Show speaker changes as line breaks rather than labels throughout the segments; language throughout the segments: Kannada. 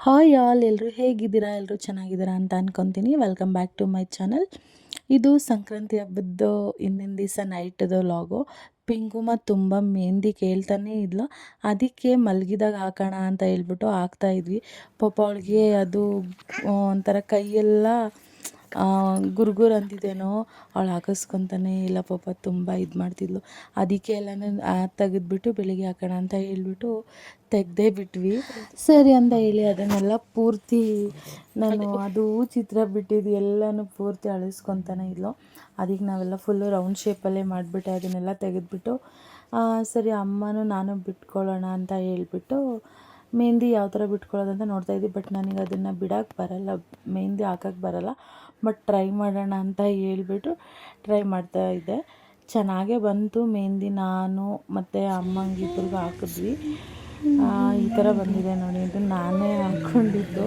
ಹಾಯ್ ಆಲ್, ಎಲ್ಲರೂ ಹೇಗಿದ್ದೀರಾ? ಎಲ್ಲರೂ ಚೆನ್ನಾಗಿದ್ದೀರಾ ಅಂತ ಅನ್ಕೊತೀನಿ. Welcome back to my channel. ಇದು ಸಂಕ್ರಾಂತಿ ಹಬ್ಬದ್ದು ಹಿಂದಿನ ದಿವಸ ನೈಟ್ದು ಲಾಗು. ಪಿಂಕುಮ ತುಂಬ ಮೆಹಂದಿ ಕೇಳ್ತಾನೆ ಇದ್ಲು. ಅದಕ್ಕೆ ಮಲಗಿದಾಗ ಹಾಕೋಣ ಅಂತ ಹೇಳ್ಬಿಟ್ಟು ಹಾಕ್ತಾಯಿದ್ವಿ. ಪಾಪ ಅವಳಿಗೆ ಅದು ಒಂಥರ ಕೈಯೆಲ್ಲ ಗುರುಗುರು ಅಂತಿದ್ದೇನೋ, ಅವಳು ಹಾಕಿಸ್ಕೊತಾನೆ ಇಲ್ಲ ಪಾಪ, ತುಂಬ ಇದು ಮಾಡ್ತಿದ್ಲು. ಅದಕ್ಕೆ ಎಲ್ಲನೂ ತೆಗೆದ್ಬಿಟ್ಟು ಬೆಳಿಗ್ಗೆ ಹಾಕೋಣ ಅಂತ ಹೇಳ್ಬಿಟ್ಟು ತೆಗೆದೇ ಬಿಟ್ವಿ. ಸರಿ ಅಂತ ಹೇಳಿ ಅದನ್ನೆಲ್ಲ ಪೂರ್ತಿ ನಾನು ಅದು ಚಿತ್ರ ಬಿಟ್ಟಿದ್ದು ಎಲ್ಲನೂ ಪೂರ್ತಿ ಅಳಿಸ್ಕೊತಾನೆ ಇದ್ಲು. ಅದಕ್ಕೆ ನಾವೆಲ್ಲ ಫುಲ್ಲು ರೌಂಡ್ ಶೇಪಲ್ಲೇ ಮಾಡಿಬಿಟ್ಟು ಅದನ್ನೆಲ್ಲ ತೆಗೆದ್ಬಿಟ್ಟು ಸರಿ ಅಮ್ಮನೂ ನಾನು ಬಿಟ್ಕೊಳ್ಳೋಣ ಅಂತ ಹೇಳ್ಬಿಟ್ಟು ಮೆಹಂದಿ ಯಾವ ಥರ ಬಿಟ್ಕೊಳ್ಳೋದಂತ ನೋಡ್ತಾಯಿದ್ವಿ. ಬಟ್ ನನಗೆ ಅದನ್ನು ಬಿಡೋಕ್ಕೆ ಬರಲ್ಲ, ಮೆಹಂದಿ ಹಾಕೋಕ್ಕೆ ಬರಲ್ಲ. ಬಟ್ ಟ್ರೈ ಮಾಡೋಣ ಅಂತ ಹೇಳ್ಬಿಟ್ಟು ಟ್ರೈ ಮಾಡ್ತಾಯಿದ್ದೆ. ಚೆನ್ನಾಗೇ ಬಂತು ಮೆಹಂದಿ. ನಾನು ಮತ್ತು ಅಮ್ಮಂಗೆ ಇಬ್ಬರಿಗೂ ಹಾಕಿದ್ವಿ. ಈ ಥರ ಬಂದಿದೆ ನೋಡಿ, ಇದು ನಾನೇ ಹಾಕ್ಕೊಂಡಿದ್ದು.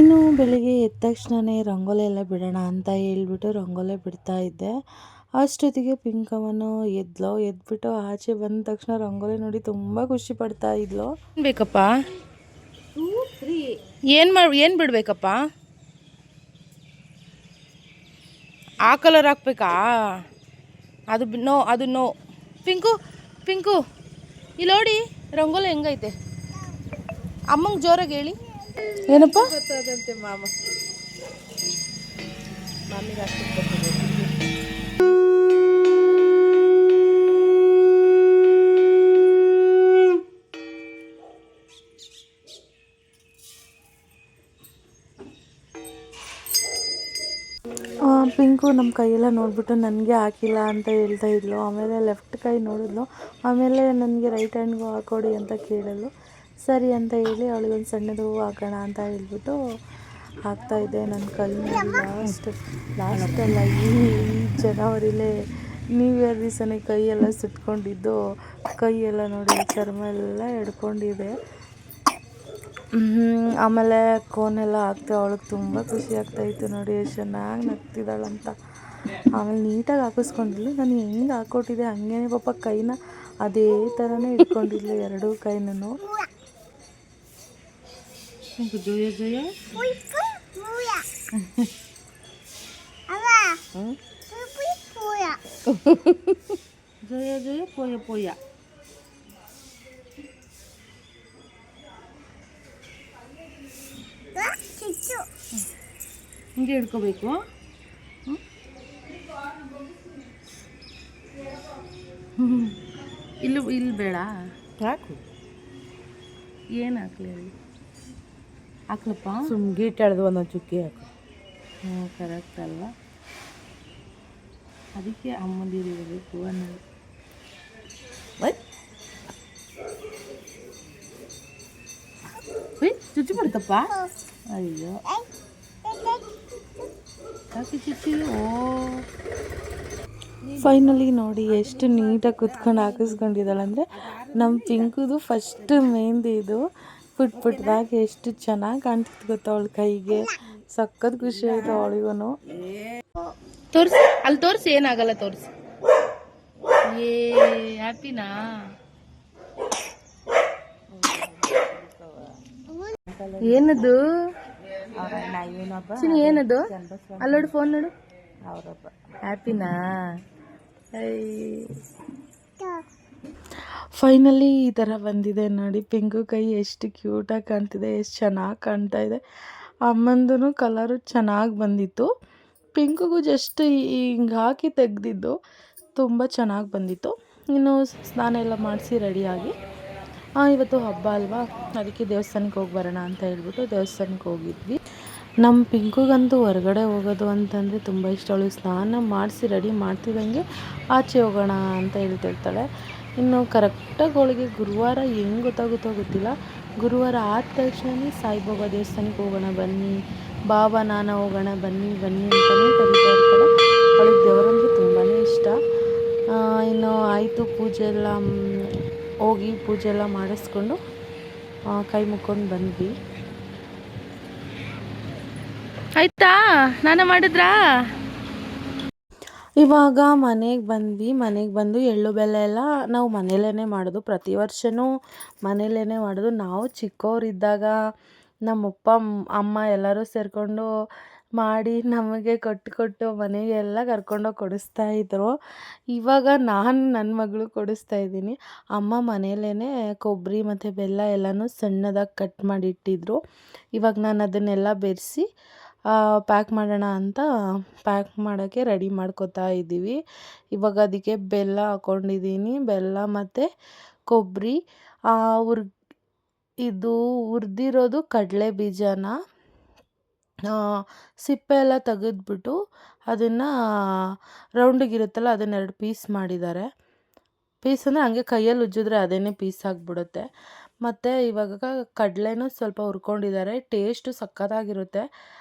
ಇನ್ನು ಬೆಳಿಗ್ಗೆ ಎದ್ದ ತಕ್ಷಣವೇ ರಂಗೋಲಿ ಎಲ್ಲ ಬಿಡೋಣ ಅಂತ ಹೇಳ್ಬಿಟ್ಟು ರಂಗೋಲಿ ಬಿಡ್ತಾಯಿದ್ದೆ. ಅಷ್ಟೊತ್ತಿಗೆ ಪಿಂಕಮ್ಮನು ಎದ್ಬಿಟ್ಟು ಆಚೆ ಬಂದ ತಕ್ಷಣ ರಂಗೋಲಿ ನೋಡಿ ತುಂಬ ಖುಷಿ ಪಡ್ತಾ ಇದ್ಲು. ಬೇಕಪ್ಪ ಏನು ಬಿಡಬೇಕಪ್ಪ? ಆ ಕಲರ್ ಹಾಕ್ಬೇಕಾ? ಅದು ನೋ ಪಿಂಕು ಇಲ್ಲಿ ನೋಡಿ ರಂಗೋಲಿ ಹೆಂಗೈತೆ. ಅಮ್ಮಂಗೆ ಜೋರಾಗಿ ಹೇಳಿ. ಏನಪ್ಪ ಗೊತ್ತಾದಂತೆ ಮಾಮಿಗೆ ಪಿಂಕು ನಮ್ಮ ಕೈಯೆಲ್ಲ ನೋಡಿಬಿಟ್ಟು ನನಗೆ ಹಾಕಿಲ್ಲ ಅಂತ ಹೇಳ್ತಾ ಇದ್ಲು. ಆಮೇಲೆ ಲೆಫ್ಟ್ ಕೈ ನೋಡಿದ್ಲು. ಆಮೇಲೆ ನನಗೆ ರೈಟ್ ಹ್ಯಾಂಡ್ಗೂ ಹಾಕೊಡಿ ಅಂತ ಕೇಳಿದ್ಲು. ಸರಿ ಅಂತ ಹೇಳಿ ಅವಳಿಗೊಂದು ಸಣ್ಣದು ಹಾಕೋಣ ಅಂತ ಹೇಳ್ಬಿಟ್ಟು ಹಾಕ್ತಾಯಿದ್ದೆ. ನನ್ನ ಕೈ ಲಾಸ್ಟಲ್ಲ ಈ ಜನವರಿಲೇ ನ್ಯೂ ಇಯರ್ ದಿವಸನೇ ಕೈಯೆಲ್ಲ ಸುಟ್ಕೊಂಡಿದ್ದು. ಕೈಯೆಲ್ಲ ನೋಡಿ ಚರ್ಮ ಎಲ್ಲ ಎಡ್ಕೊಂಡಿದೆ. ಆಮೇಲೆ ಕೋನೆಲ್ಲ ಹಾಕ್ತೆ. ಅವಳಿಗೆ ತುಂಬ ಖುಷಿ ಆಗ್ತಾಯಿತ್ತು ನೋಡಿ, ಎಷ್ಟು ಚೆನ್ನಾಗಿ ನಗ್ತಿದ್ದಾಳಂತ. ಆಮೇಲೆ ನೀಟಾಗಿ ಹಾಕಿಸ್ಕೊಂಡಿದ್ಲು. ನಾನು ಹೆಂಗೆ ಹಾಕ್ಕೊಟ್ಟಿದ್ದೆ ಹಂಗೇ ಪಾಪ ಕೈನ ಅದೇ ಥರನೇ ಇಟ್ಕೊಂಡಿದ್ಲು, ಎರಡೂ ಕೈನೂ. ಜೋಯ ಜೋಯ ಜೋಯ ಜೋಯ ಪೋಯ ಪೋಯ. ಹಿಂಗೆ ಹಿಡ್ಕೋಬೇಕು. ಇಲ್ಲಿ ಬೇಡ, ಹಾಕು. ಏನು ಹಾಕ್ಲಿ ಅಲ್ಲಿ? ಹಾಕ್ಲಪ್ಪ. ಗೀಟ್ ಎಳೆದು ಒಂದೊಂದು ಚುಕ್ಕಿ ಹಾಕು. ಕರೆಕ್ಟ್ ಅಲ್ವಾ? ಅದಕ್ಕೆ ಅಮ್ಮಂದಿರಬೇಕು ಅನ್ನೋದು. ಚುಚ್ಚಿ ಬಿಡ್ತಪ್ಪ. ಅಯ್ಯೋ ಯಾಕೆ ಚುಚ್ಚಿ? ಫೈನಲಿ ನೋಡಿ ಎಷ್ಟು ನೀಟಾಗಿ ಕುತ್ಕೊಂಡು ಹಾಕಿಸ್ಕೊಂಡಿದ್ದಾಳೆ ಅಂದರೆ, ನಮ್ಮ ಪಿಂಕುದು ಫಸ್ಟ್ ಮೆಹಂದಿ ಇದು. ಪುಟ್ದಾಗಿ ಎಷ್ಟು ಚೆನ್ನಾಗಿ ಕಾಣ್ತಿತ್ತು ಗೊತ್ತಾ ಅವಳ ಕೈಗೆ. ಸಖತ್ ಖುಷಿ ಆಯಿತು ಅವಳಿಗೂ. ತೋರಿಸಿ, ಅಲ್ಲಿ ತೋರಿಸಿ, ಏನಾಗಲ್ಲ ತೋರಿಸಿ. ಹ್ಯಾಪಿನಾ? ಏನದು ಏನದು? ಅಲ್ಲಿ ನೋಡು, ಫೋನ್ ನೋಡು. ಹ್ಯಾಪಿನಾ? ಫೈನಲಿ ಈ ಥರ ಬಂದಿದೆ ನೋಡಿ. ಪಿಂಕು ಕೈ ಎಷ್ಟು ಕ್ಯೂಟಾಗಿ ಕಾಣ್ತಿದೆ, ಎಷ್ಟು ಚೆನ್ನಾಗಿ ಕಾಣ್ತಾ ಇದೆ. ಅಮ್ಮಂದೂ ಕಲರು ಚೆನ್ನಾಗಿ ಬಂದಿತ್ತು. ಪಿಂಕುಗೂ ಜಸ್ಟ್ ಹಿಂಗೆ ಹಾಕಿ ತೆಗೆದಿದ್ದು ತುಂಬ ಚೆನ್ನಾಗಿ ಬಂದಿತ್ತು. ಇನ್ನು ಸ್ನಾನ ಎಲ್ಲ ಮಾಡಿಸಿ ರೆಡಿಯಾಗಿ ಇವತ್ತು ಹಬ್ಬ ಅಲ್ವಾ, ಅದಕ್ಕೆ ದೇವಸ್ಥಾನಕ್ಕೆ ಹೋಗಿ ಬರೋಣ ಅಂತ ಹೇಳ್ಬಿಟ್ಟು ದೇವಸ್ಥಾನಕ್ಕೆ ಹೋಗಿದ್ವಿ. ನಮ್ಮ ಪಿಂಕುಗಂತೂ ಹೊರಗಡೆ ಹೋಗೋದು ಅಂತಂದರೆ ತುಂಬ ಇಷ್ಟ. ಅವಳು ಸ್ನಾನ ಮಾಡಿಸಿ ರೆಡಿ ಮಾಡ್ತಿದ್ದಂಗೆ ಆಚೆ ಹೋಗೋಣ ಅಂತ ಹೇಳ್ತಿರ್ತಾಳೆ. ಇನ್ನು ಕರೆಕ್ಟಾಗಿ ಅವಳಿಗೆ ಗುರುವಾರ ಹೆಂಗೆ ಗೊತ್ತಾಗುತ್ತೋ ಗೊತ್ತಿಲ್ಲ, ಗುರುವಾರ ಆದ ತಕ್ಷಣ ಸಾಯಿಬಾಬಾ ದೇವಸ್ಥಾನಕ್ಕೆ ಹೋಗೋಣ ಬನ್ನಿ, ಬಾಬಾ ನಾನು ಹೋಗೋಣ ಬನ್ನಿ ಬನ್ನಿ ಅಂತಲೇ ಕರೀತಾ ಇರ್ತಾಳೆ. ಅವಳಿಗೆ ದೇವರಂದ್ರೆ ತುಂಬಾ ಇಷ್ಟ. ಇನ್ನು ಆಯಿತು, ಪೂಜೆ ಎಲ್ಲ ಹೋಗಿ ಪೂಜೆ ಎಲ್ಲ ಮಾಡಿಸ್ಕೊಂಡು ಕೈ ಮುಕ್ಕೊಂಡು ಬಂದ್ವಿ. ಆಯ್ತಾ ಸ್ನಾನ ಮಾಡಿದ್ರಾ? ಇವಾಗ ಮನೆಗೆ ಬಂದ್ವಿ. ಮನೆಗೆ ಬಂದು ಎಳ್ಳು ಬೆಲ್ಲ ಎಲ್ಲ ನಾವು ಮನೇಲೇ ಮಾಡೋದು. ಪ್ರತಿ ವರ್ಷವೂ ಮನೇಲೇ ಮಾಡೋದು. ನಾವು ಚಿಕ್ಕವರಿದ್ದಾಗ ನಮ್ಮಪ್ಪ ಅಮ್ಮ ಎಲ್ಲರೂ ಸೇರಿಕೊಂಡು ಮಾಡಿ ನಮಗೆ ಕೊಟ್ಟು ಮನೆಗೆಲ್ಲ ಕರ್ಕೊಂಡೋಗಿ ಕೊಡಿಸ್ತಾಯಿದ್ರು. ಇವಾಗ ನಾನು ನನ್ನ ಮಗಳು ಕೊಡಿಸ್ತಾ ಇದ್ದೀನಿ. ಅಮ್ಮ ಮನೆಯಲ್ಲೇ ಕೊಬ್ಬರಿ ಮತ್ತು ಬೆಲ್ಲ ಎಲ್ಲನೂ ಸಣ್ಣದಾಗಿ ಕಟ್ ಮಾಡಿ ಇಟ್ಟಿದ್ರು. ಇವಾಗ ನಾನು ಅದನ್ನೆಲ್ಲ ಬೆರೆಸಿ ಪ್ಯಾಕ್ ಮಾಡೋಣ ಅಂತ ಪ್ಯಾಕ್ ಮಾಡೋಕ್ಕೆ ರೆಡಿ ಮಾಡ್ಕೊತಾ ಇದ್ದೀವಿ. ಇವಾಗ ಅದಕ್ಕೆ ಬೆಲ್ಲ ಹಾಕ್ಕೊಂಡಿದ್ದೀನಿ. ಬೆಲ್ಲ ಮತ್ತು ಕೊಬ್ಬರಿ ಇದು ಹುರಿದಿರೋದು ಕಡಲೆ ಬೀಜನ ಸಿಪ್ಪೆ ಎಲ್ಲ ತೆಗೆದ್ಬಿಟ್ಟು ಅದನ್ನು ರೌಂಡಿಗಿರುತ್ತಲ್ಲ ಅದನ್ನು 2 ಪೀಸ್ ಮಾಡಿದ್ದಾರೆ. ಪೀಸ್ ಅಂದರೆ ಹಂಗೆ ಕೈಯಲ್ಲಿ ಉಜ್ಜಿದ್ರೆ ಅದೇನೇ ಪೀಸ್ ಆಗಿಬಿಡುತ್ತೆ. ಮತ್ತು ಇವಾಗ ಕಡಲೆನೂ ಸ್ವಲ್ಪ ಹುರ್ಕೊಂಡಿದ್ದಾರೆ. ಟೇಸ್ಟು ಸಖತ್ತಾಗಿರುತ್ತೆ.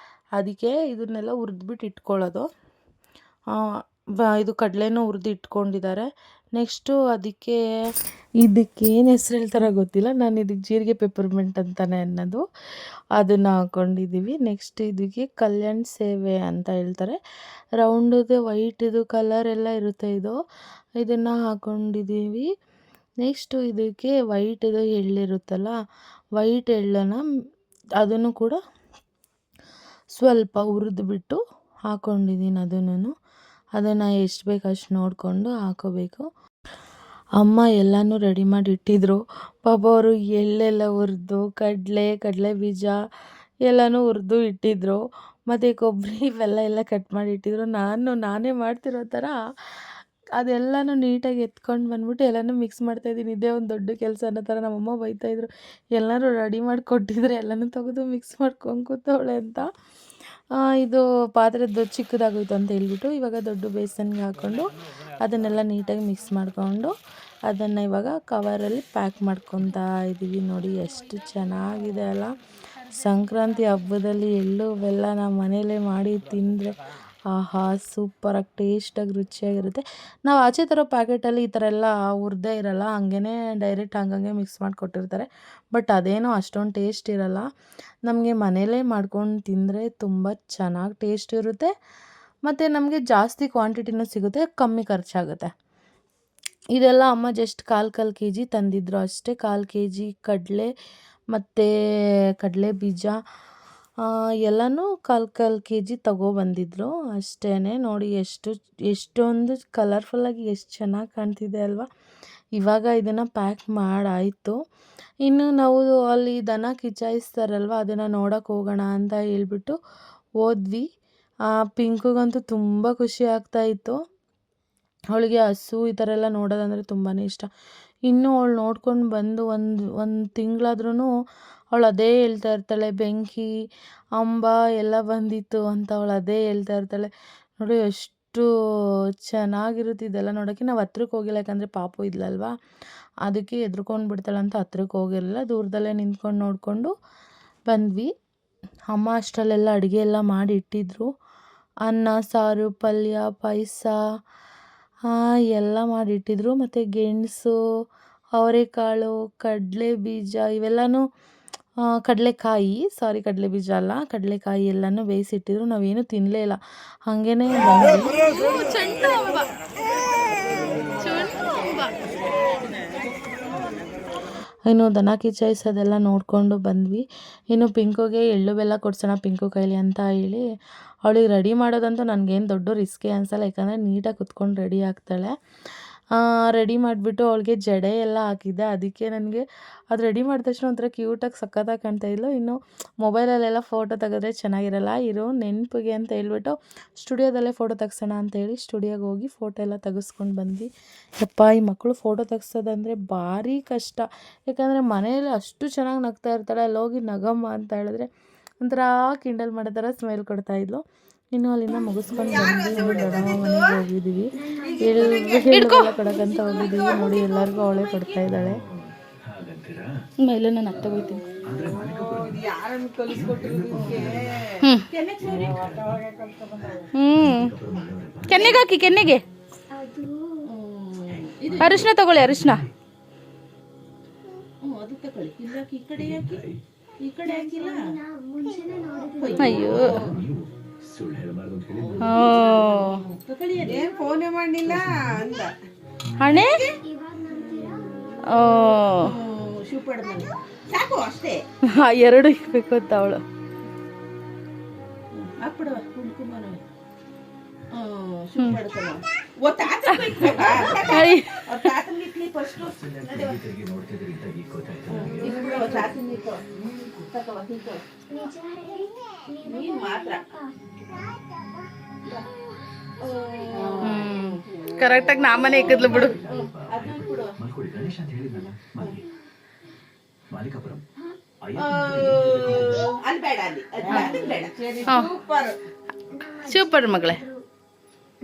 ಅದಕ್ಕೆ ಇದನ್ನೆಲ್ಲ ಹುರಿದ್ಬಿಟ್ಟು ಇಟ್ಕೊಳ್ಳೋದು. ಇದು ಕಡಲೆನೂ ಹುರಿದು ಇಟ್ಕೊಂಡಿದ್ದಾರೆ. ನೆಕ್ಸ್ಟು ಇದಕ್ಕೇನು ಹೆಸ್ರು ಹೇಳ್ತಾರೋ ಗೊತ್ತಿಲ್ಲ. ನಾನು ಇದಕ್ಕೆ ಜೀರಿಗೆ ಪೆಪ್ಪರ್ಮೆಂಟ್ ಅಂತಲೇ ಅನ್ನೋದು. ಅದನ್ನು ಹಾಕ್ಕೊಂಡಿದ್ದೀವಿ. ನೆಕ್ಸ್ಟ್ ಇದಕ್ಕೆ ಕಲ್ಯಾಣ್ ಸೇವೆ ಅಂತ ಹೇಳ್ತಾರೆ. ರೌಂಡದು ವೈಟಿದು ಕಲರ್ ಎಲ್ಲ ಇರುತ್ತೆ ಇದನ್ನು ಹಾಕ್ಕೊಂಡಿದ್ದೀವಿ. ನೆಕ್ಸ್ಟು ಇದಕ್ಕೆ ವೈಟಿದು ಎಳ್ಳಿರುತ್ತಲ್ಲ, ವೈಟ್ ಎಳ್ಳನ್ನು ಅದನ್ನು ಕೂಡ ಸ್ವಲ್ಪ ಹುರಿದ್ಬಿಟ್ಟು ಹಾಕ್ಕೊಂಡಿದ್ದೀನಿ. ಅದನ್ನು ಎಷ್ಟು ಬೇಕು ಅಷ್ಟು ನೋಡಿಕೊಂಡು ಹಾಕೋಬೇಕು. ಅಮ್ಮ ಎಲ್ಲನೂ ರೆಡಿ ಮಾಡಿ ಇಟ್ಟಿದ್ರು. ಪಾಪ ಅವರು ಎಳ್ಳೆಲ್ಲ ಹುರಿದು ಕಡಲೆ ಬೀಜ ಎಲ್ಲನೂ ಹುರಿದು ಇಟ್ಟಿದ್ರು. ಮತ್ತು ಕೊಬ್ಬರಿ ಇವೆಲ್ಲ ಎಲ್ಲ ಕಟ್ ಮಾಡಿ ಇಟ್ಟಿದ್ರು. ನಾನೇ ಮಾಡ್ತಿರೋ ಥರ ಅದೆಲ್ಲನೂ ನೀಟಾಗಿ ಎತ್ಕೊಂಡು ಬಂದ್ಬಿಟ್ಟು ಎಲ್ಲನೂ ಮಿಕ್ಸ್ ಮಾಡ್ತಾಯಿದ್ದೀನಿ. ಇದೇ ಒಂದು ದೊಡ್ಡ ಕೆಲಸ ಅನ್ನೋ ಥರ ನಮ್ಮಮ್ಮ ಬೈತಾಯಿದ್ರು. ಎಲ್ಲರೂ ರೆಡಿ ಮಾಡಿ ಕೊಟ್ಟಿದ್ರೆ ಎಲ್ಲನೂ ತೆಗೆದು ಮಿಕ್ಸ್ ಮಾಡ್ಕೊಂಡು ಕೂತವಳೆ ಅಂತ. ಇದು ಪಾತ್ರೆ ಚಿಕ್ಕದಾಗೋಯ್ತು ಅಂತ ಹೇಳ್ಬಿಟ್ಟು ಇವಾಗ ದೊಡ್ಡ ಬೇಸನ್ಗೆ ಹಾಕ್ಕೊಂಡು ಅದನ್ನೆಲ್ಲ ನೀಟಾಗಿ ಮಿಕ್ಸ್ ಮಾಡಿಕೊಂಡು ಅದನ್ನು ಇವಾಗ ಕವರಲ್ಲಿ ಪ್ಯಾಕ್ ಮಾಡ್ಕೊತಾ ಇದ್ದೀವಿ. ನೋಡಿ ಎಷ್ಟು ಚೆನ್ನಾಗಿದೆ ಅಲ್ಲ. ಸಂಕ್ರಾಂತಿ ಹಬ್ಬದಲ್ಲಿ ಎಳ್ಳು ಬೆಲ್ಲ ನಾವು ಮನೇಲೇ ಮಾಡಿ ತಿಂದರೆ ಆಹಾ ಸೂಪರಾಗಿ ಟೇಸ್ಟಾಗಿ ರುಚಿಯಾಗಿರುತ್ತೆ. ನಾವು ಆಚೆ ತರೋ ಪ್ಯಾಕೆಟಲ್ಲಿ ಈ ಥರ ಎಲ್ಲ ಹುರಿದೇ ಇರೋಲ್ಲ, ಹಂಗೇ ಡೈರೆಕ್ಟ್ ಹಂಗಂಗೆ ಮಿಕ್ಸ್ ಮಾಡಿ ಕೊಟ್ಟಿರ್ತಾರೆ. ಬಟ್ ಅದೇನೋ ಅಷ್ಟೊಂದು ಟೇಸ್ಟ್ ಇರೋಲ್ಲ. ನಮಗೆ ಮನೇಲೇ ಮಾಡ್ಕೊಂಡು ತಿಂದರೆ ತುಂಬ ಚೆನ್ನಾಗಿ ಟೇಸ್ಟ್ ಇರುತ್ತೆ. ಮತ್ತು ನಮಗೆ ಜಾಸ್ತಿ ಕ್ವಾಂಟಿಟಿನೂ ಸಿಗುತ್ತೆ, ಕಮ್ಮಿ ಖರ್ಚಾಗುತ್ತೆ. ಇದೆಲ್ಲ ಅಮ್ಮ ಜಸ್ಟ್ ಕಾಲು kg ತಂದಿದ್ರು ಅಷ್ಟೇ. 1/4 kg ಕಡಲೆ ಮತ್ತು ಕಡಲೆ ಬೀಜ ಎಲ್ಲನೂ 1/4 kg ತಗೊಬಂದಿದ್ರು ಅಷ್ಟೇ. ನೋಡಿ ಎಷ್ಟೊಂದು ಕಲರ್ಫುಲ್ಲಾಗಿ ಎಷ್ಟು ಚೆನ್ನಾಗಿ ಕಾಣ್ತಿದೆ ಅಲ್ವಾ. ಇವಾಗ ಇದನ್ನು ಪ್ಯಾಕ್ ಮಾಡಾಯಿತು. ಇನ್ನು ನಾವು ಅಲ್ಲಿ ದನ ಕಿಚ್ಚಾಯಿಸ್ತಾರಲ್ವ ಅದನ್ನು ನೋಡೋಕೆ ಹೋಗೋಣ ಅಂತ ಹೇಳ್ಬಿಟ್ಟು ಹೋದ್ವಿ. ಪಿಂಕುಗಂತೂ ತುಂಬ ಖುಷಿ ಆಗ್ತಾಯಿತ್ತು. ಅವಳಿಗೆ ಹಸು ಈ ಥರ ಎಲ್ಲ ನೋಡೋದಂದರೆ ತುಂಬಾ ಇಷ್ಟ. ಇನ್ನೂ ಅವಳು ನೋಡ್ಕೊಂಡು ಬಂದು ಒಂದು ತಿಂಗಳಾದ್ರೂ ಅವಳು ಅದೇ ಹೇಳ್ತಾ ಇರ್ತಾಳೆ, ಬೆಂಕಿ ಅಂಬ ಎಲ್ಲ ಬಂದಿತ್ತು ಅಂತ ಅವಳು ಅದೇ ಹೇಳ್ತಾ ಇರ್ತಾಳೆ. ನೋಡಿ ಎಷ್ಟು ಚೆನ್ನಾಗಿರುತ್ತೆ ಇದೆಲ್ಲ ನೋಡೋಕ್ಕೆ. ನಾವು ಹತ್ರಕ್ಕೆ ಹೋಗಿಲ್ಲ, ಯಾಕಂದರೆ ಪಾಪು ಇದ್ಲಲ್ವ, ಅದಕ್ಕೆ ಹೆದ್ರ್ಕೊಂಡು ಬಿಡ್ತಾಳೆ ಅಂತ ಹತ್ರಕ್ಕೆ ಹೋಗಿರಲಿಲ್ಲ. ದೂರದಲ್ಲೇ ನಿಂತ್ಕೊಂಡು ನೋಡಿಕೊಂಡು ಬಂದ್ವಿ. ಅಮ್ಮ ಅಷ್ಟರಲ್ಲೆಲ್ಲ ಅಡುಗೆ ಎಲ್ಲ ಮಾಡಿ ಇಟ್ಟಿದ್ರು. ಅನ್ನ ಸಾರು ಪಲ್ಯ ಪಾಯಸ ಎಲ್ಲ ಮಾಡಿಟ್ಟಿದ್ರು. ಮತ್ತು ಗೆಣಸು ಅವರೆಕಾಳು ಕಡಲೆ ಬೀಜ ಇವೆಲ್ಲನೂ ಕಡಲೆಕಾಯಿ ಕಡಲೆ ಬೀಜ ಅಲ್ಲ, ಕಡಲೆಕಾಯಿ ಎಲ್ಲನೂ ಬೇಯಿಸಿಟ್ಟಿದ್ರು. ನಾವೇನು ತಿನ್ನಲೇ ಇಲ್ಲ, ಹಾಗೇ ಬಂದ್ವಿ. ಇನ್ನು ದನ ಕಿಚ್ಚಾಯಿಸೋದೆಲ್ಲ ನೋಡಿಕೊಂಡು ಬಂದ್ವಿ. ಇನ್ನು ಪಿಂಕುಗೆ ಎಳ್ಳು ಬೆಲ್ಲ ಕೊಡ್ಸೋಣ ಪಿಂಕು ಕೈಲಿ ಅಂತ ಹೇಳಿ ಅವಳಿಗೆ ರೆಡಿ ಮಾಡೋದಂತೂ ನನಗೇನು ದೊಡ್ಡ ರಿಸ್ಕೇ ಅನಿಸಲ್ಲ, ಯಾಕಂದರೆ ನೀಟಾಗಿ ಕುತ್ಕೊಂಡು ರೆಡಿ ಆಗ್ತಾಳೆ. ರೆಡಿ ಮಾಡಿಬಿಟ್ಟು ಅವಳಿಗೆ ಜಡೆ ಎಲ್ಲ ಹಾಕಿದ್ದೆ. ಅದಕ್ಕೆ ನನಗೆ ಅದು ರೆಡಿ ಮಾಡಿದ ತಕ್ಷಣ ಒಂಥರ ಕ್ಯೂಟಾಗಿ ಸಖತ್ತಾಗಿ ಕಾಣ್ತಾಯಿದ್ಲು. ಇನ್ನು ಮೊಬೈಲಲ್ಲೆಲ್ಲ ಫೋಟೋ ತೆಗೆದ್ರೆ ಚೆನ್ನಾಗಿರಲ್ಲ, ಇರೋ ನೆನಪಿಗೆ ಅಂತ ಹೇಳ್ಬಿಟ್ಟು ಸ್ಟುಡಿಯೋದಲ್ಲೇ ಫೋಟೋ ತೆಗ್ಸೋಣ ಅಂತೇಳಿ ಸ್ಟುಡಿಯೋಗೆ ಹೋಗಿ ಫೋಟೋ ಎಲ್ಲ ತೆಗೆಸ್ಕೊಂಡು ಬಂದ್ವಿ. ಯಪ್ಪ ಈ ಮಕ್ಕಳು ಫೋಟೋ ತೆಗ್ಸೋದಂದರೆ ಭಾರಿ ಕಷ್ಟ, ಯಾಕಂದರೆ ಮನೆಯಲ್ಲಿ ಅಷ್ಟು ಚೆನ್ನಾಗಿ ನಗ್ತಾ ಇರ್ತಾಳೆ. ಅಲ್ಲಿ ಹೋಗಿ ನಗಮ್ಮ ಅಂತ ಹೇಳಿದ್ರೆ ಒಂಥರ ಕಿಂಡಲ್ ಮಾಡೋ ಥರ ಸ್ಮೈಲ್ ಕೊಡ್ತಾಯಿದ್ಲು. ಇನ್ನು ಅಲ್ಲಿಂದ ಮುಗಿಸ್ಕೊಂಡು ಬಂದ್ವಿ. ದೊಡ್ಡಮ್ಮ ಮನೆಗೆ ಹೋಗಿದ್ದೀವಿ, ಎಳ್ಳು ಕೊಡೋಕ್ಕಂತ ಹೋಗಿದ್ದೀವಿ. ನೋಡಿ ಎಲ್ಲರಿಗೂ ಅವಳೇ ಕೊಡ್ತಾ ಇದ್ದಾಳೆ. ಮೇಲೆ ನಾನು ಅತ್ತೆ ಹೋಗ್ತೀನಿ. ಕೆನ್ನೆಗೆ ಹಾಕಿ, ಕೆನ್ನೆಗೆ ಅರಿಶಿನ ತಗೊಳ್ಳಿ, ಅರಿಶಿನ ಅಯ್ಯೋ ಫೋನೇ ಮಾಡಲಿಲ್ಲ ಹಣೆ
ಸಾಕು ಅಷ್ಟೇ.
ಎರಡು ಇಕ್ಬೇಕು ಅಂತ ಅವಳು.
ಹಾಕ್ಬಿಡುವ ಕುಂಕುಮನ. ಶುರು ಮಾಡ್ತಾನ. ಓ ತಾತಂಗೆ ಇಕ್ಬೇಕಾ? ತಾತಂಗೆ ಇಕ್ಲಿ ಫಸ್ಟ್. ಇಕ್ಬಿಡುವ ತಾತಂಗೆ ಇಕ್ಕೋ. ತಕವ ಇಕ್ಕೋ. ನೀನ್ ಮಾತ್ರ.
ಕರೆಕ್ಟಾಗಿ ನಾಮನೆ ಇಕ್ಕದ್ಲು ಬಿಡು.
ಅದನ್ನ ಬಿಡುವ. ಅಲ್ಲಿ ಬೇಡ ಅಲ್ಲಿ ಬೇಡ. ಸೂಪರ್
ಸೂಪರ್ ಮಗಳೇ.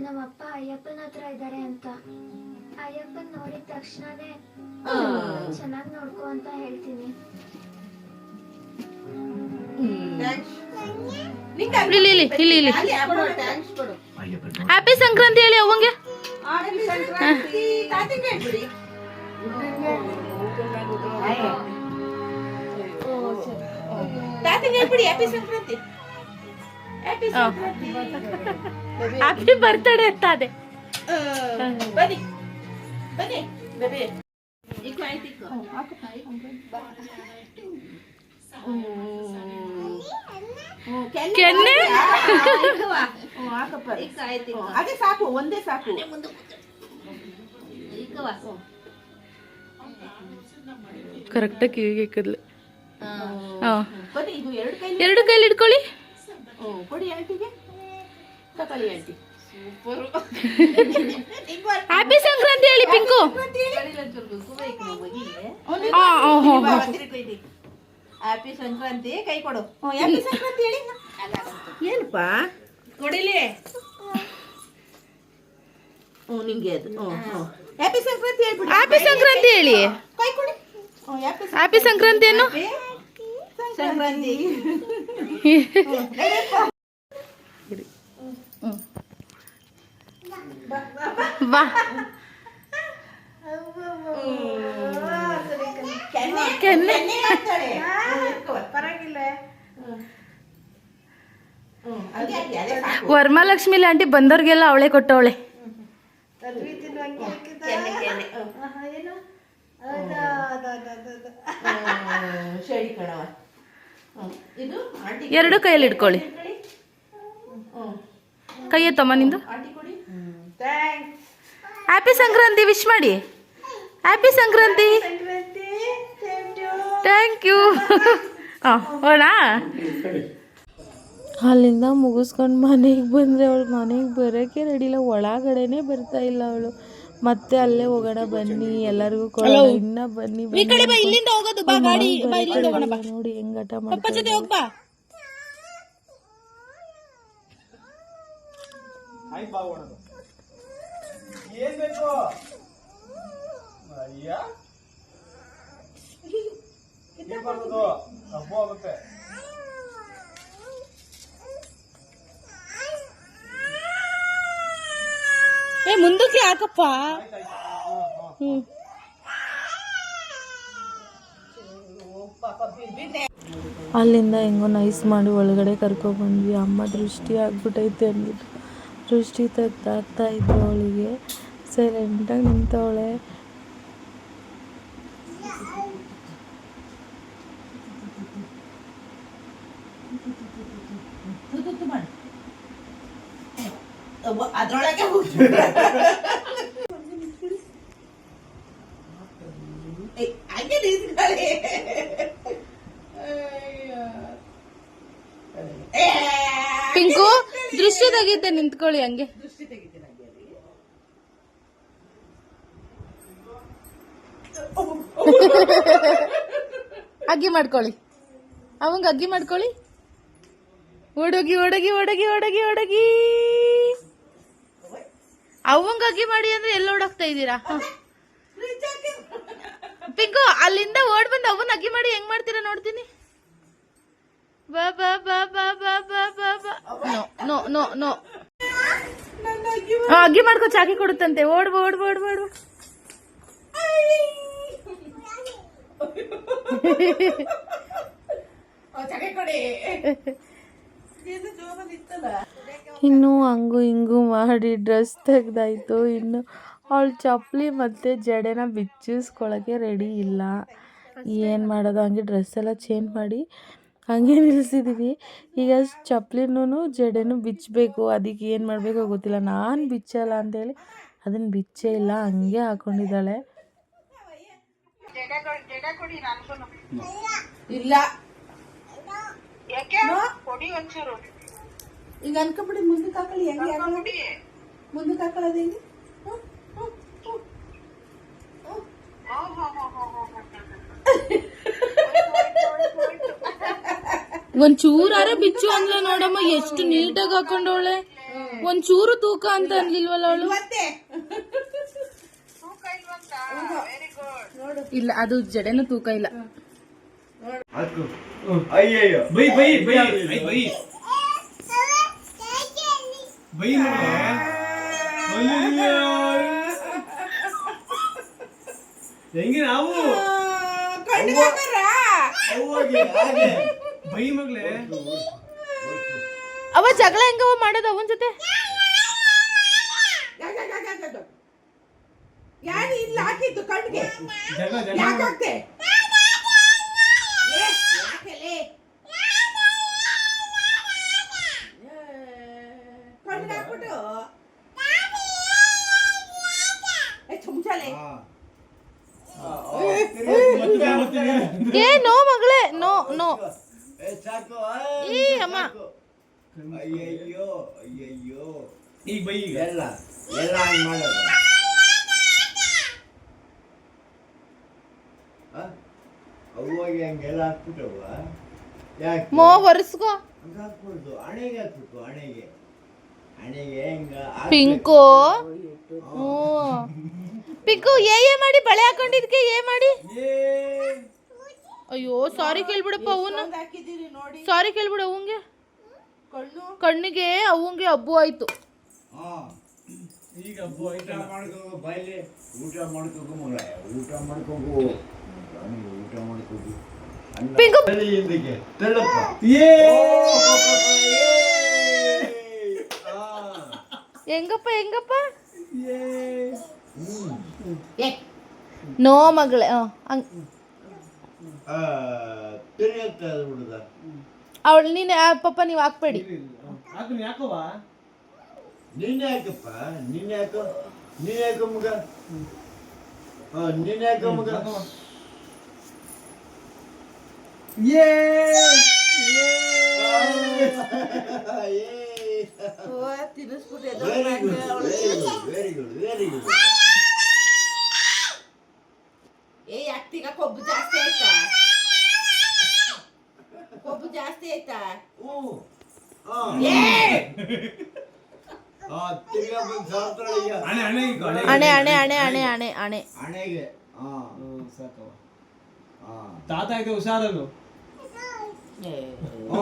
ನಮ್ಮಪ್ಪ ಅಯ್ಯಪ್ಪನ ಹತ್ರ ಇದ್ದಾರೆ ಅಂತ ಅಯ್ಯಪ್ಪನ್ ನೋಡಿದ ತಕ್ಷಣನೇ ಚೆನ್ನಾಗಿ ನೋಡ್ಕೊ ಅಂತ ಹೇಳ್ತೀನಿ.
ಇಲ್ಲಿ ಹ್ಯಾಪಿ ಸಂಕ್ರಾಂತಿ ಹೇಳಿ ಅವಂಗೆ. ಹ್ಯಾಪಿ ಬರ್ತ್ಡೇ ಅಂತ ಅದೇ.
ಬನ್ನಿ ಬನ್ನಿ ಬೇಬಿ. ಇಕ್ಕೋ ಆಯ್ತು ಇಕ್ಕೋ.
ಕೆನ್ನೆ
ಅದೇ ಸಾಕು, ಒಂದೇ ಸಾಕು.
ಕರೆಕ್ಟಾಗಿ ಕಿವಿಗೆ ಇಕ್ಕದ್ಲು.
ಬನ್ನಿ ಇದು
ಎರಡು ಕೈಲಿ ಇಟ್ಕೊಳ್ಳಿ.
ಕೊಡಿ ಆಂಟಿಗೆ. ತಕೊಳ್ಳಿ ಆಂಟಿ. ಸೂಪರ್.
ಹ್ಯಾಪಿ ಸಂಕ್ರಾಂತಿ ಹೇಳಿ ಪಿಂಕು.
ಹ್ಯಾಪಿ ಸಂಕ್ರಾಂತಿ. ಕೈ ಕೊಡು. ಹ್ಯಾಪಿ ಸಂಕ್ರಾಂತಿ ಹೇಳಿ. ಏನಪ್ಪ ಕೊಡಿಲಿ. ನಿಂಗೆ ಅದು. ಹ್ಯಾಪಿ ಸಂಕ್ರಾಂತಿ ಹೇಳ್ಬಿಡಿ.
ಹ್ಯಾಪಿ ಸಂಕ್ರಾಂತಿ ಹೇಳಿ.
ಕೈ ಕೊಡಿ.
ಹ್ಯಾಪಿ ಸಂಕ್ರಾಂತಿ ಏನು?
ಸಂಕ್ರಾಂತಿ.
ಬಾ. ಕೆನ್ನೆ
ಪರವಾಗಿಲ್ಲ.
ವರಮಹಾಲಕ್ಷ್ಮಿ ಆಂಟಿ ಬಂದವ್ರಿಗೆಲ್ಲ ಅವಳೆ ಕೊಟ್ಟವಳೆ. ಎರಡು ಕೈಯಲ್ಲಿ ಇಟ್ಕೊಳ್ಳಿ. ಕೈ ಎತ್ತಮ್ಮ ನಿಂದು. ಹ್ಯಾಪಿ ಸಂಕ್ರಾಂತಿ ವಿಶ್ ಮಾಡಿ. ಹ್ಯಾಪಿ ಸಂಕ್ರಾಂತಿ. Thank you. ಹೋಣ. ಅಲ್ಲಿಂದ ಮುಗಿಸ್ಕೊಂಡು ಮನೆಗೆ ಬಂದರೆ ಅವಳು ಮನೆಗೆ ಬರೋಕ್ಕೆ ರೆಡಿ ಇಲ್ಲ. ಒಳಗಡೆನೆ ಬರ್ತಾ ಇಲ್ಲ ಅವಳು. ಮತ್ತೆ ಅಲ್ಲೇ ಹೋಗೋಣ ಬನ್ನಿ ಎಲ್ಲರಿಗೂ ಕೊಡೋಣ, ಇನ್ನ ಬನ್ನಿ ನೋಡಿ ಹೆಂಗ್ ಆಟ ಮಾಡ್ತಾರೆ. ಮುಂದಕ್ಕೆ ಯಾಕಪ್ಪ. ಅಲ್ಲಿಂದ ಹೆಂಗೋ ನೈಸ್ ಮಾಡಿ ಒಳಗಡೆ ಕರ್ಕೊಬಂದ್ವಿ. ಅಮ್ಮ ದೃಷ್ಟಿ ಆಗ್ಬಿಟ್ಟೈತೆ ಅಂದ್ಬಿಟ್ಟು ದೃಷ್ಟಿ ತೆಗ್ದಾಕ್ತಾ ಇದ್ರು ಅವಳಿಗೆ. ಸೈಲೆಂಟಾಗಿ ನಿಂತವಳೆ.
ಅದ್ರೊಳಗೆ
ಪಿಂಕು ದೃಷ್ಟಿ ತೆಗಿತೆ ನಿಂತ್ಕೊಳ್ಳಿ ಹಂಗೆ. ಅಗ್ಗಿ ಮಾಡ್ಕೊಳ್ಳಿ. ಅವಂಗ ಅಗ್ಗಿ ಮಾಡ್ಕೊಳ್ಳಿ. ಓಡೋಗಿ ಓಡೋಗಿ ಓಡೋಗಿ ಓಡೋಗಿ ಓಡೋಗಿ. ಅವಂಗ ಅಗ್ಗಿ ಮಾಡಿ ಅಂದ್ರೆ ಎಲ್ಲ ಓಡಾಗ್ತಾ ಇದ್ದೀರಾ? ಪಿಂಕು ಅಲ್ಲಿಂದ ಓಡ್ ಬಂದು ಅವನ್ ಅಗ್ಗಿ ಮಾಡಿ ಹೆಂಗ್ ಮಾಡ್ತೀರಾ ನೋಡ್ತೀನಿ. ಬಾ ಬಾ ಬಾ ಬಾ ಬಾ ಬಾ ಬಾ ಬಾ. No no no. ಅಗ್ಗಿ ಮಾಡ್ಕೊ, ಚಾಕಿ ಕೊಡುತ್ತಂತೆ. ಓಡ್ಬ ಓಡ್ಬ ಓಡ್ಬ ಓಡ್ಬ. ಇನ್ನು ಹಂಗು ಹಿಂಗು ಮಾಡಿ ಡ್ರೆಸ್ ತೆಗ್ದಾಯ್ತು. ಇನ್ನು ಅವಳು ಚಪ್ಪಲಿ ಮತ್ತೆ ಜಡೆನ ಬಿಚ್ಚಿಸ್ಕೊಳಕ್ಕೆ ರೆಡಿ ಇಲ್ಲ. ಏನು ಮಾಡೋದು, ಹಂಗೆ ಡ್ರೆಸ್ ಎಲ್ಲ ಚೇಂಜ್ ಮಾಡಿ ಹಂಗೆ ನಿಲ್ಲಿಸಿದ್ದೀವಿ. ಈಗ ಚಪ್ಪಲಿನೂ ಜಡೆನೂ ಬಿಚ್ಚಬೇಕು. ಅದಕ್ಕೆ ಏನು ಮಾಡಬೇಕೋ ಗೊತ್ತಿಲ್ಲ. ನಾನು ಬಿಚ್ಚಲ್ಲ ಅಂತೇಳಿ ಅದನ್ನು ಬಿಚ್ಚೇ ಇಲ್ಲ, ಹಂಗೆ ಹಾಕ್ಕೊಂಡಿದ್ದಾಳೆ.
ಇಲ್ಲ ಈಗ ಅನ್ಕೊಂಬಿಡಿ ಮುಂದಕ್ಕೆ ಹಾಕೊಳ್ಳಿ. ಹೆಂಗೆ ಮುಂದಕ್ಕೆ ಹಾಕೊಳ್ಳೋದು ಹೆಂಗೆ?
ಒಂಚೂರಾರ ಬಿಚ್ಚು ಅಂದ್ಲ ನೋಡಮ್ಮ, ಎಷ್ಟು ನೀಟಾಗಿ ಹಾಕೊಂಡವಳೆ. ಒಂಚೂರು ತೂಕ ಅಂತ ಅನ್ಲಿಲ್ವಲ್ಲ ಅವಳು. ಇಲ್ಲ, ಅದು ಜಡೆನೂ ತೂಕ ಇಲ್ಲ.
ಅಯ್ಯಯ್ಯೋ bye bye bye bye bye ಹೆಂಗೆ ನಾವು ಬೈ ಮಗ್ಲೆ
ಅವ ಜಗಳ ಹೆಂಗವ ಮಾಡೋದು ಅವನ ಜೊತೆ?
ಯಾರು ಇಲ್ಲ ಹಾಕಿದ್ದು ಕಣ್ಣಿಗೆ
ಜಗಳ ಜಗಳ
ಯಾಕೆ ಕಣ್ಣಿಗೆ ಹಾಕ್ಬಿಟ್ಟು ಚುಮ್ಚಾಲೆ
ಏ ನೋ ಮಗಳೇ, ನೋ ನೋ.
ಸಾಕು
ಈ ಅಮ್ಮ
ಅಯ್ಯಯ್ಯೋ ಅಯ್ಯಯ್ಯೋ
ಈಗ ಬೈ ಈಗ
ಎಲ್ಲ ಎಲ್ಲ ಹಂಗೆ ಮಾಡೋದು. ಅವಾಗ ಹಂಗೆಲ್ಲ ಹಾಕ್ಬಿಟ್ಟವ ಯಾಕೆ
ಮೋ ಒರೆಸ್ಕೋ.
ಹಂಗೆ ಹಾಕ್ಬಿಡ್ದು ಹಣೆಗೆ ಹಾಕ್ಬೇಕು. ಹಣೆಗೆ ಹಣೆಗೆ ಹಿಂಗ
ಪಿಂಕು ಪಿಂಕು ಏ ಮಾಡಿ ಬಳೆ ಹಾಕೊಂಡಿದ್ಕೆ ಏ ಮಾಡಿ. ಅಯ್ಯೋ ಸಾರಿ ಕೇಳ್ಬಿಡಪ್ಪ ಅವನು,
ಹಾಕಿದ್ದೀರಿ ನೋಡಿ.
ಸಾರಿ ಕೇಳ್ಬಿಡು ಅವಂಗೆ.
ಕಣ್ಣು
ಕಣ್ಣಿಗೆ ಅವಂಗೆ ಹಬ್ಬು ಆಯ್ತು.
ಈಗ ಊಟ ಮಾಡ್ಕೋಗು ಬಾಯ್ಲಿ, ಊಟ ಮಾಡ್ಕೋಗು ಮಗಳ, ಊಟ ಮಾಡ್ಕೋಗು, ಊಟ ಮಾಡ್ಕೋಗು.
ಪಿಂಕು
ಹಿಂದಕ್ಕೆ ತಳ್ಳಪ್ಪ.
ಹೆಂಗಪ್ಪ ಹೆಂಗಪ್ಪ?
ಏ
ನೋ ಮಗಳೇ.
ತಿರುಗತ್ತ ಹುಡುಗ
ಅವಳು ನೀನು ಪಾಪ ನೀವು ಹಾಕ್ಬೇಡಿ.
ಹಾಕು ಯಾಕವ್ವ
ನೀನೇ ಹಾಕಪ್ಪ, ನೀನೇ ಹಾಕೋ, ನೀನೇ ಹಾಕೋ ಮಗ. ನೀನೇ ಹಾಕೋ ಮಗ.
ತಿನ್ನಿಸ್ಬಿಟ್ಟು
very good very good very good.
ಏ ಅತ್ತಿಗ ಕೊಬ್ಬು ಜಾಸ್ತಿ ಆಯ್ತಾ? ಕೊಬ್ಬು ಜಾಸ್ತಿ ಆಯ್ತಾ?
ತಿರ್ಗಾ ಬಂದು ಸಾರ್ತಾಳೆ ಈಗ.
ಹಣೆ ಹಣೆ ಈಗ ಹಣೆ
ಅಣೆ ಅಣೆ ಅಣೆ ಅಣೆ ಅಣೆ ಅಣೆ
ಹಣೆಗೆ
ಸಾಕವ್ವ. ತಾತ ಇದೆ ಹುಷಾರನು.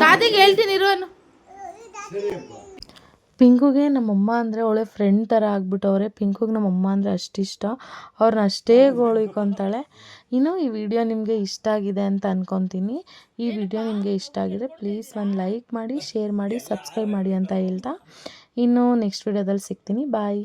ತಾತಿಗೆ ಹೇಳ್ತೀನಿ ಇರೋನು.
ಸರಿಯಪ್ಪ.
ಪಿಂಕುಗೆ ನಮ್ಮಮ್ಮ ಅಂದರೆ ಅವಳೆ ಫ್ರೆಂಡ್ ಥರ ಆಗ್ಬಿಟ್ಟವ್ರೆ. ಪಿಂಕುಗೆ ನಮ್ಮಮ್ಮ ಅಂದರೆ ಅಷ್ಟಿಷ್ಟ, ಅವ್ರನ್ನ ಅಷ್ಟೇ ಗೋಳಿಕೊಂತಾಳೆ. ಇನ್ನು ಈ ವಿಡಿಯೋ ನಿಮಗೆ ಇಷ್ಟ ಆಗಿದೆ ಅಂತ ಅಂದ್ಕೊತೀನಿ. ಈ ವಿಡಿಯೋ ನಿಮಗೆ ಇಷ್ಟ ಆಗಿದೆ ಪ್ಲೀಸ್ ಒಂದು ಲೈಕ್ ಮಾಡಿ, ಶೇರ್ ಮಾಡಿ, ಸಬ್ಸ್ಕ್ರೈಬ್ ಮಾಡಿ ಅಂತ ಹೇಳ್ತಾ ಇನ್ನು ನೆಕ್ಸ್ಟ್ ವಿಡಿಯೋದಲ್ಲಿ ಸಿಗ್ತೀನಿ. ಬಾಯ್.